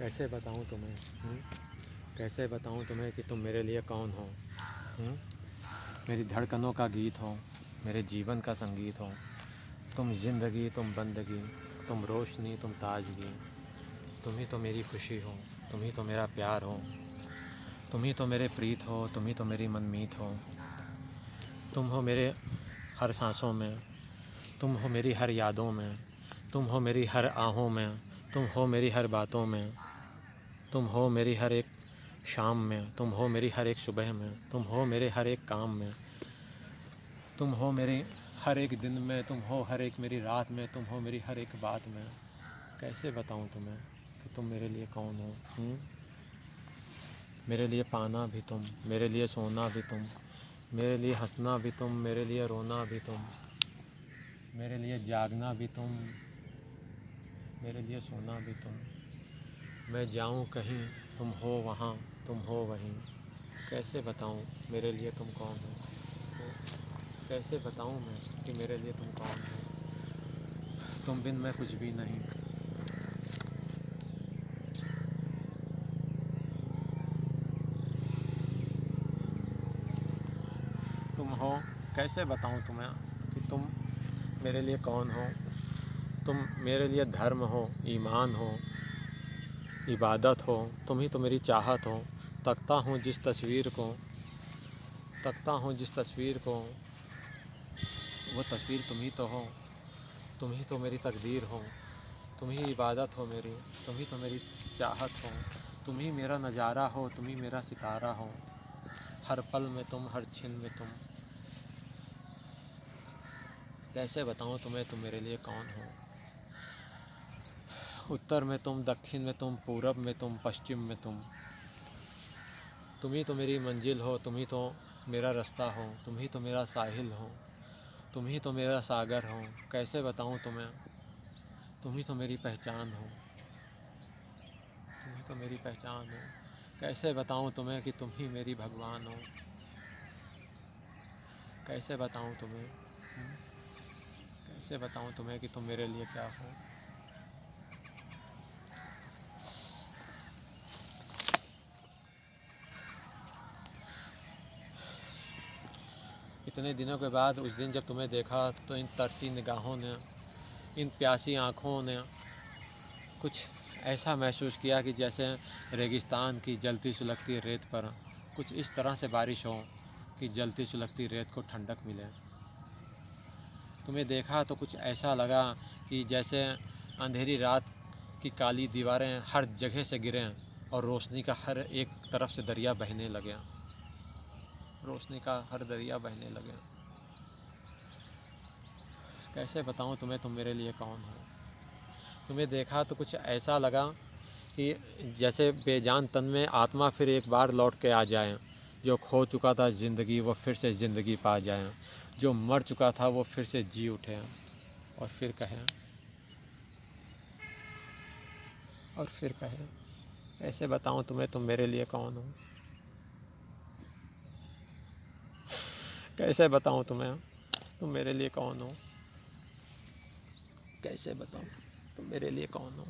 कैसे बताऊँ तुम्हें कैसे बताऊँ तुम्हें कि तुम मेरे लिए कौन हो। मेरी धड़कनों का गीत हो, मेरे जीवन का संगीत हो। तुम ज़िंदगी, तुम बंदगी, तुम रोशनी, तुम ताजगी। तुम ही तो मेरी खुशी हो, तुम ही तो मेरा प्यार हो, तुम ही तो मेरे प्रीत हो, तुम ही तो मेरी मनमीत हो। तुम हो मेरे हर सांसों में, तुम हो मेरी हर यादों में, तुम हो मेरी हर आहों में, तुम हो मेरी हर बातों में, तुम हो मेरी हर एक शाम में, तुम हो मेरी हर एक सुबह में, तुम हो मेरे हर एक काम में, तुम हो मेरे हर एक दिन में, तुम हो हर एक मेरी रात में, तुम हो मेरी हर एक बात में। कैसे बताऊं तुम्हें कि तुम मेरे लिए कौन हो। मेरे लिए पाना भी तुम, मेरे लिए सोना भी तुम, मेरे लिए हंसना भी तुम, मेरे लिए रोना भी तुम, मेरे लिए जागना भी तुम, मेरे लिए सोना भी तुम। मैं जाऊं कहीं तुम हो वहाँ, तुम हो वहीं। कैसे बताऊं मेरे लिए तुम कौन हो। कैसे बताऊं मैं कि मेरे लिए तुम कौन हो। तुम बिन मैं कुछ भी नहीं। तुम हो, कैसे बताऊं तुम्हें कि तुम मेरे लिए कौन हो। तुम मेरे लिए धर्म हो, ईमान हो, इबादत हो। तुम ही तो मेरी चाहत हो। तकता हूँ जिस तस्वीर को, तकता हूँ जिस तस्वीर को, वो तस्वीर तुम ही तो हो। तुम ही तो मेरी तकदीर हो, तुम ही इबादत हो मेरी, तुम ही तो मेरी चाहत हो। तुम ही मेरा नज़ारा हो, तुम ही मेरा सितारा हो। हर पल में तुम, हर छिन में तुम। कैसे बताऊँ तुम्हें तुम मेरे लिए कौन हो। उत्तर में तुम, दक्षिण में तुम, पूरब में तुम, पश्चिम में तुम। तुम ही तो मेरी मंजिल हो, तुम ही तो मेरा रास्ता हो, तुम ही तो मेरा साहिल हो, तुम ही तो मेरा सागर हो। कैसे बताऊँ तुम्हें, तुम ही तो मेरी पहचान हो, तुम ही तो मेरी पहचान हो। कैसे बताऊँ तुम्हें कि तुम ही मेरी भगवान हो। कैसे बताऊँ तुम्हें, कैसे बताऊँ तुम्हें कि तुम मेरे लिए क्या हो। इतने दिनों के बाद उस दिन जब तुम्हें देखा तो इन तरसी निगाहों ने, इन प्यासी आँखों ने कुछ ऐसा महसूस किया कि जैसे रेगिस्तान की जलती सुलगती रेत पर कुछ इस तरह से बारिश हो कि जलती सुलगती रेत को ठंडक मिले। तुम्हें देखा तो कुछ ऐसा लगा कि जैसे अंधेरी रात की काली दीवारें हर जगह से गिरें और रोशनी का हर एक तरफ से दरिया बहने लगे, रोशनी का हर दरिया बहने लगे। कैसे बताऊं तुम्हें तुम मेरे लिए कौन हो। तुम्हें देखा तो कुछ ऐसा लगा कि जैसे बेजान तन में आत्मा फिर एक बार लौट के आ जाए। जो खो चुका था ज़िंदगी वो फिर से ज़िंदगी पा जाए, जो मर चुका था वो फिर से जी उठे और फिर कहें, और फिर कहें। कैसे बताऊं तुम्हें तुम मेरे लिए कौन हो। कैसे बताऊं तुम्हें तुम मेरे लिए कौन हो। कैसे बताऊं तुम मेरे लिए कौन हो।